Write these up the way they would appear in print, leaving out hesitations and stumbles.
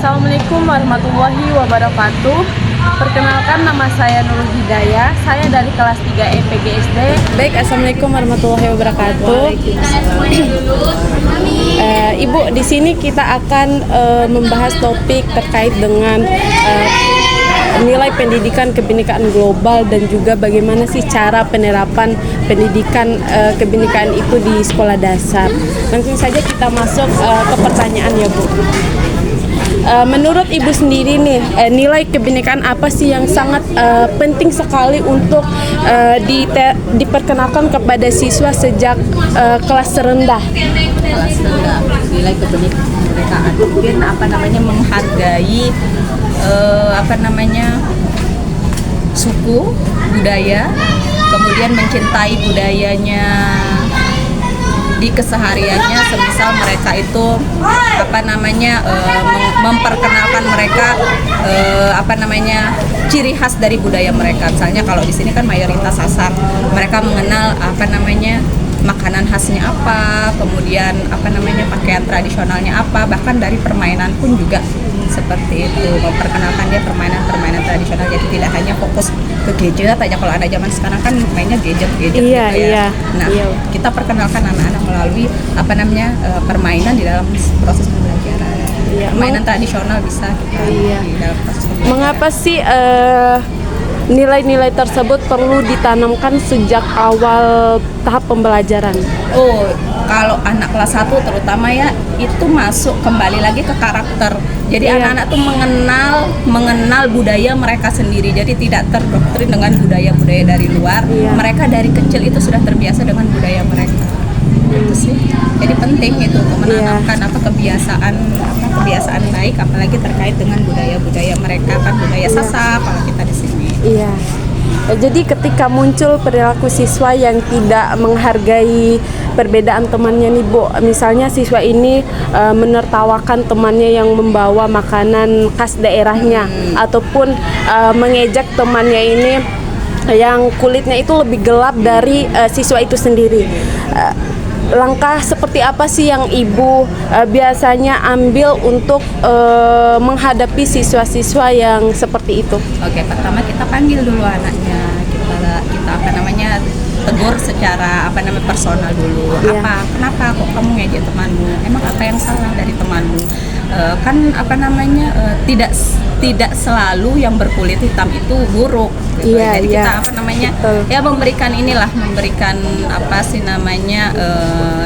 Assalamualaikum warahmatullahi wabarakatuh. Perkenalkan, nama saya Nurul Hidayah. Saya dari kelas 3 EPGSD. Baik, Assalamualaikum warahmatullahi wabarakatuh. Ibu, di sini kita akan membahas topik terkait dengan nilai pendidikan kebinekaan global dan juga bagaimana sih cara penerapan pendidikan kebinekaan itu di sekolah dasar. Langsung saja kita masuk ke pertanyaan ya, Bu. Menurut Ibu sendiri nih, nilai kebinekaan apa sih yang sangat penting sekali untuk diperkenalkan kepada siswa sejak kelas rendah? Kelas rendah, nilai kebinekaan mungkin menghargai suku, budaya, kemudian mencintai budayanya di kesehariannya, semisal mereka itu memperkenalkan mereka ciri khas dari budaya mereka. Misalnya kalau di sini kan mayoritas Sasak, mereka mengenal makanan khasnya apa, kemudian pakaian tradisionalnya apa, bahkan dari permainan pun juga seperti itu, memperkenalkan dia permainan tradisional, jadi tidak hanya fokus ke gadget aja. Kalau anak zaman sekarang kan mainnya gadget Iya. Nah, kita perkenalkan anak-anak melalui permainan di dalam proses pembelajaran. Permainan tradisional bisa kita di dalam proses pembelajaran. Mengapa sih nilai-nilai tersebut perlu ditanamkan sejak awal tahap pembelajaran? Kalau anak kelas 1 terutama ya, itu masuk kembali lagi ke karakter. Jadi anak-anak tuh mengenal budaya mereka sendiri. Jadi tidak terdoktrin dengan budaya-budaya dari luar. Mereka dari kecil itu sudah terbiasa dengan budaya mereka. Itu sih. Jadi penting itu untuk menanamkan kebiasaan baik, apalagi terkait dengan budaya-budaya mereka, kan budaya Sasak kalau kita di sini. Iya. Jadi ketika muncul perilaku siswa yang tidak menghargai perbedaan temannya nih, Bu, misalnya siswa ini menertawakan temannya yang membawa makanan khas daerahnya, ataupun mengejek temannya ini yang kulitnya itu lebih gelap dari siswa itu sendiri. Langkah seperti apa sih yang Ibu biasanya ambil untuk menghadapi siswa-siswa yang seperti itu? Oke, pertama kita panggil dulu anaknya, kita tegur secara personal dulu. Kenapa kok kamu ngejek temanmu? Emang apa yang salah dari temanmu? Tidak selalu yang berkulit hitam itu buruk gitu. Jadi kita memberikan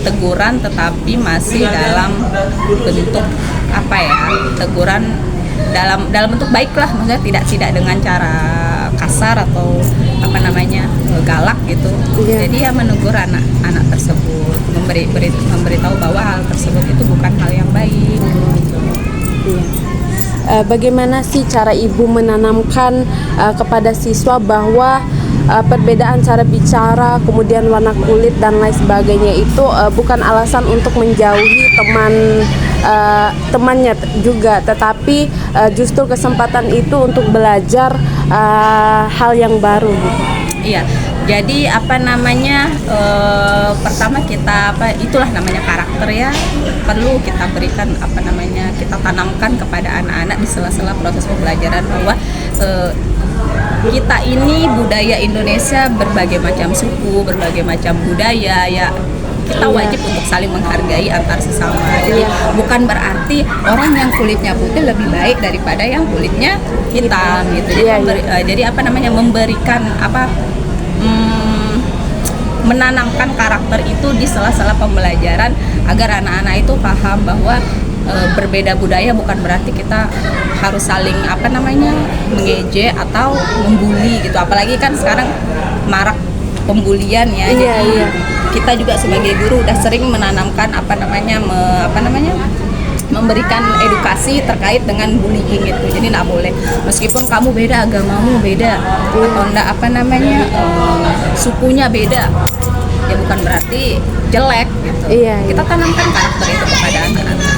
teguran, tetapi masih dalam bentuk teguran dalam bentuk baik lah, maksudnya tidak dengan cara kasar atau galak gitu. Jadi ya menegur anak tersebut, memberitahu bahwa hal tersebut itu bukan hal yang baik. Bagaimana sih cara Ibu menanamkan kepada siswa bahwa perbedaan cara bicara, kemudian warna kulit dan lain sebagainya itu bukan alasan untuk menjauhi temannya juga, tetapi justru kesempatan itu untuk belajar hal yang baru gitu. Iya. Jadi pertama kita itulah namanya karakter ya, perlu kita berikan kita tanamkan kepada anak-anak di sela-sela proses pembelajaran bahwa kita ini budaya Indonesia, berbagai macam suku, berbagai macam budaya ya. Kita wajib untuk saling menghargai antar sesama. Jadi bukan berarti orang yang kulitnya putih lebih baik daripada yang kulitnya hitam gitu. Jadi memberikan menanamkan karakter itu di sela-sela pembelajaran agar anak-anak itu paham bahwa berbeda budaya bukan berarti kita harus saling mengejek atau membuli gitu. Apalagi kan sekarang marak pembulian ya. Jadi kita juga sebagai guru udah sering menanamkan memberikan edukasi terkait dengan bullying itu. Jadi nggak boleh, meskipun kamu beda, agamamu beda, atau sukunya beda, ya bukan berarti jelek gitu. Kita tanamkan karakter itu kepada anak-anak.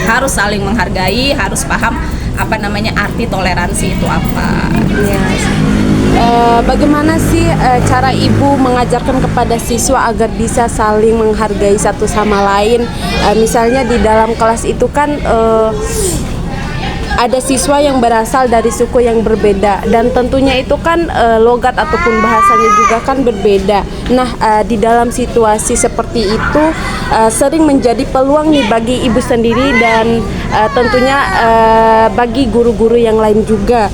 Harus saling menghargai, harus paham arti toleransi itu apa. Bagaimana sih cara Ibu mengajarkan kepada siswa agar bisa saling menghargai satu sama lain? Misalnya di dalam kelas itu kan ada siswa yang berasal dari suku yang berbeda, dan tentunya itu kan logat ataupun bahasanya juga kan berbeda. Nah, di dalam situasi seperti itu sering menjadi peluang nih bagi ibu sendiri dan tentunya bagi guru-guru yang lain juga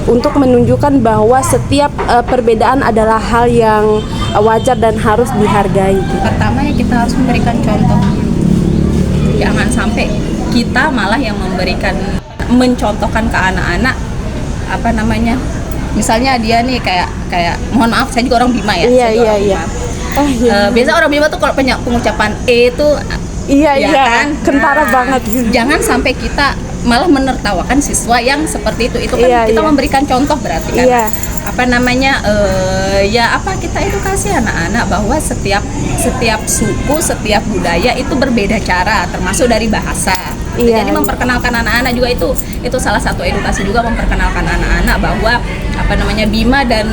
untuk menunjukkan bahwa setiap perbedaan adalah hal yang wajar dan harus dihargai. Pertama ya kita harus memberikan contoh. Jangan sampai kita malah yang mencontohkan ke anak-anak apa namanya. Misalnya dia nih kayak mohon maaf saya juga orang Bima ya. Iya, saya juga iya, orang iya. Bima. Oh, iya. Biasa orang Bima tuh kalau pengucapan itu Iya, ya iya, kan? kentara Nah, banget. Jangan sampai kita malah menertawakan siswa yang seperti itu. Itu kan Iya, kita iya. memberikan contoh berarti kan. Iya. Apa namanya? Ya apa kita edukasi anak-anak bahwa setiap suku, setiap budaya itu berbeda cara, termasuk dari bahasa. Iya. Jadi memperkenalkan anak-anak juga itu salah satu edukasi juga, memperkenalkan anak-anak bahwa apa namanya Bima dan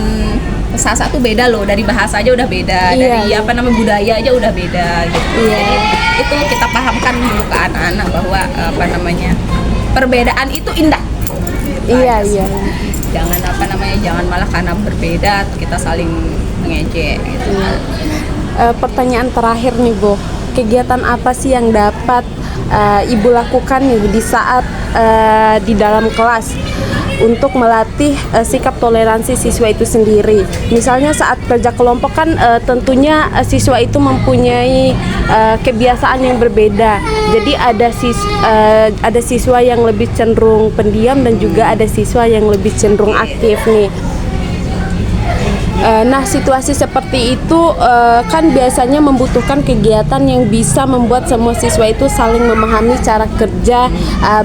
Sasak tuh beda loh, dari bahasa aja udah beda, Iya, dari iya. apa namanya budaya aja udah beda gitu. Iya. Jadi itu kita pahamkan dulu ke anak-anak bahwa apa namanya perbedaan itu indah. Iya, iya. Jangan malah karena berbeda kita saling mengejek gitu. Pertanyaan terakhir nih, Bu. Kegiatan apa sih yang dapat Ibu lakukan nih di saat di dalam kelas untuk melatih sikap toleransi siswa itu sendiri? Misalnya saat kerja kelompok kan tentunya siswa itu mempunyai kebiasaan yang berbeda. Jadi ada siswa yang lebih cenderung pendiam dan juga ada siswa yang lebih cenderung aktif nih. Nah, situasi seperti itu kan biasanya membutuhkan kegiatan yang bisa membuat semua siswa itu saling memahami cara kerja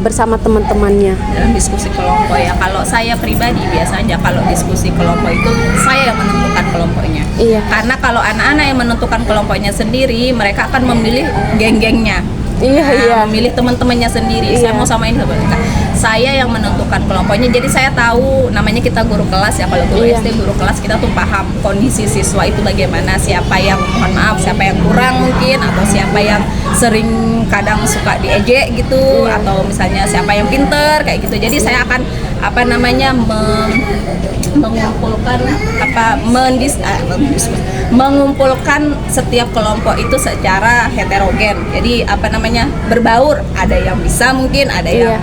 bersama teman-temannya. Dalam diskusi kelompok ya, kalau saya pribadi biasanya kalau diskusi kelompok itu saya yang menentukan kelompoknya. Iya. Karena kalau anak-anak yang menentukan kelompoknya sendiri, mereka akan memilih geng-gengnya. Iya, iya. Memilih teman-temannya sendiri. Iya. Saya mau samain sama mereka. Saya yang menentukan kelompoknya. Jadi saya tahu, namanya kita guru kelas ya. Kalau guru Iya. SD, guru kelas, kita tuh paham kondisi siswa itu bagaimana. Siapa yang mohon maaf, siapa yang kurang mungkin, atau siapa yang sering kadang suka diejek gitu, Iya. atau misalnya siapa yang pinter kayak gitu. Jadi saya akan apa namanya mengumpulkan mengumpulkan setiap kelompok itu secara heterogen. Jadi apa namanya berbaur, ada yang bisa mungkin, ada Iya. yang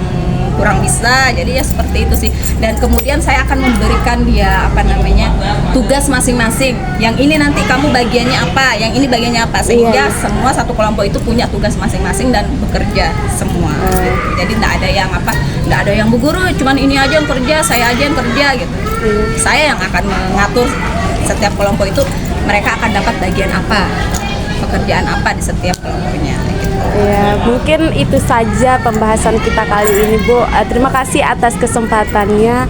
kurang bisa, jadi ya seperti itu sih. Dan kemudian saya akan memberikan dia apa namanya tugas masing-masing. Yang ini nanti kamu bagiannya apa, yang ini bagiannya apa, sehingga Iya. semua satu kelompok itu punya tugas masing-masing dan bekerja semua. Gitu. Jadi nggak ada yang bu guru cuman ini aja yang kerja, saya aja yang kerja gitu. Saya yang akan mengatur setiap kelompok itu, mereka akan dapat bagian apa, pekerjaan apa di setiap kelompoknya gitu. Ya, mungkin itu saja pembahasan kita kali ini, Bu. Terima kasih atas kesempatannya.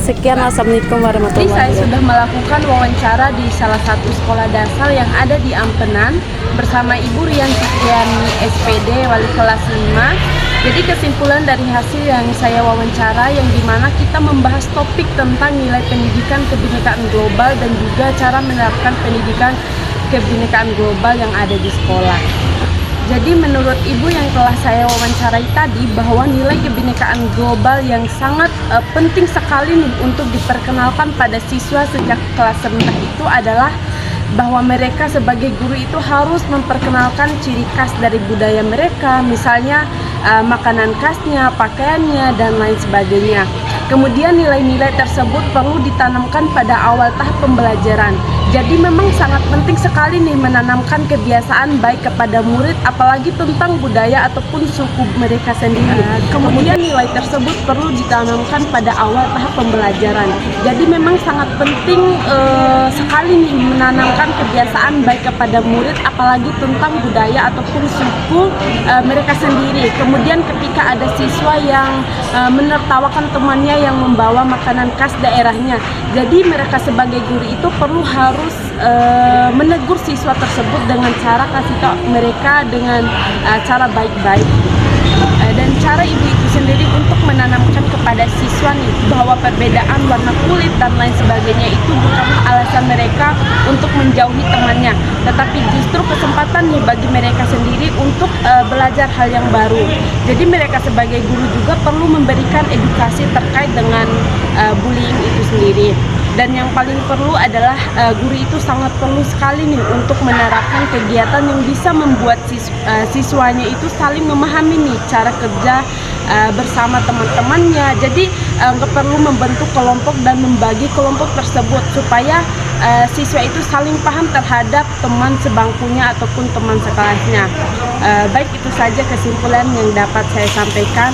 Sekian, wassalamualaikum Jadi warahmatullahi saya wabarakatuh. sudah melakukan wawancara di salah satu sekolah dasar yang ada di Ampenan bersama Ibu Rian Cipriani SPD wali kelas 5. Jadi kesimpulan dari hasil yang saya wawancara yang dimana kita membahas topik tentang nilai pendidikan kebinekaan global dan juga cara menerapkan pendidikan kebinekaan global yang ada di sekolah. Jadi menurut Ibu yang telah saya wawancarai tadi bahwa nilai kebinekaan global yang sangat penting sekali nih untuk diperkenalkan pada siswa sejak kelas rendah itu adalah bahwa mereka sebagai guru itu harus memperkenalkan ciri khas dari budaya mereka, misalnya makanan khasnya, pakaiannya, dan lain sebagainya. Kemudian nilai-nilai tersebut perlu ditanamkan pada awal tahap pembelajaran. Jadi memang sangat penting sekali nih menanamkan kebiasaan baik kepada murid, apalagi tentang budaya ataupun suku mereka sendiri. Kemudian nilai tersebut perlu ditanamkan pada awal tahap pembelajaran. Jadi memang sangat penting sekali nih menanamkan kebiasaan baik kepada murid, apalagi tentang budaya ataupun suku mereka sendiri. Kemudian ketika ada siswa yang menertawakan temannya yang membawa makanan khas daerahnya, jadi mereka sebagai guru itu harus menegur siswa tersebut dengan cara kasih tahu mereka dengan cara baik-baik. Dan cara ibu itu sendiri untuk menanamkan kepada siswa nih bahwa perbedaan warna kulit dan lain sebagainya itu bukanlah alasan mereka untuk menjauhi temannya, tetapi justru kesempatan nih bagi mereka sendiri untuk belajar belajar hal yang baru. Jadi mereka sebagai guru juga perlu memberikan edukasi terkait dengan bullying itu sendiri. Dan yang paling perlu adalah guru itu sangat perlu sekali nih untuk menerapkan kegiatan yang bisa membuat siswanya itu saling memahami nih cara kerja bersama teman-temannya. Jadi nggak perlu membentuk kelompok dan membagi kelompok tersebut supaya siswa itu saling paham terhadap teman sebangkunya ataupun teman sekelasnya. Baik, itu saja kesimpulan yang dapat saya sampaikan.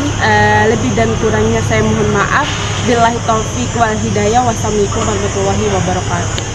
Lebih dan kurangnya saya mohon maaf. Billahi taufik wal hidayah. Wassalamualaikum warahmatullahi wabarakatuh.